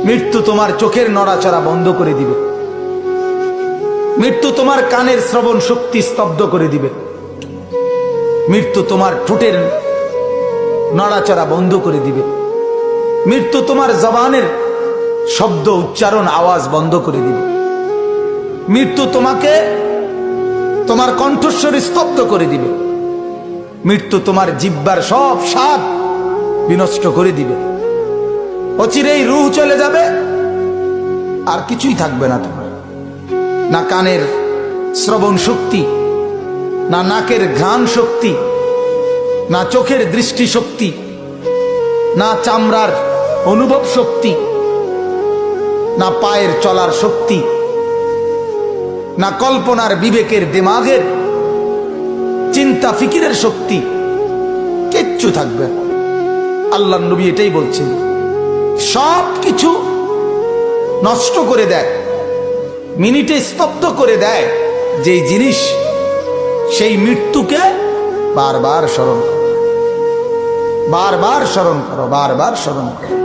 মৃত্যু তোমার চোখের নড়াচড়া বন্ধ করে দিবে। মৃত্যু তোমার কানের শ্রবণ শক্তি স্তব্ধ করে দিবে। মৃত্যু তোমার ঠোঁটের নড়াচড়া বন্ধ করে দিবে। মৃত্যু তোমার জবানের শব্দ উচ্চারণ আওয়াজ বন্ধ করে দিবে। মৃত্যু তোমাকে তোমার কণ্ঠস্বর স্তব্ধ করে দিবে। মৃত্যু তোমার জিহ্বার সব স্বাদ বিনষ্ট করে দিবে। অচিরেই রূহ চলে যাবে, আর কিছুই থাকবে না তোমার। না কানের শ্রবণ শক্তি, না নাকের ঘ্রাণ শক্তি, না চোখের দৃষ্টি শক্তি, না চামড়ার অনুভব শক্তি, না পায়ের চলার শক্তি, না কল্পনার বিবেকের দিমাগের চিন্তা ফিকিরের শক্তি, কিচ্ছু থাকবে না। আল্লাহর নবী এটাই বলছেন, সব কিছু নষ্ট করে দেয়, মিনিটে স্তব্ধ করে দেয় যেই জিনিস, সেই মৃত্যুকে বারবার স্মরণ করো, বারবার স্মরণ করো, বারবার স্মরণ করো।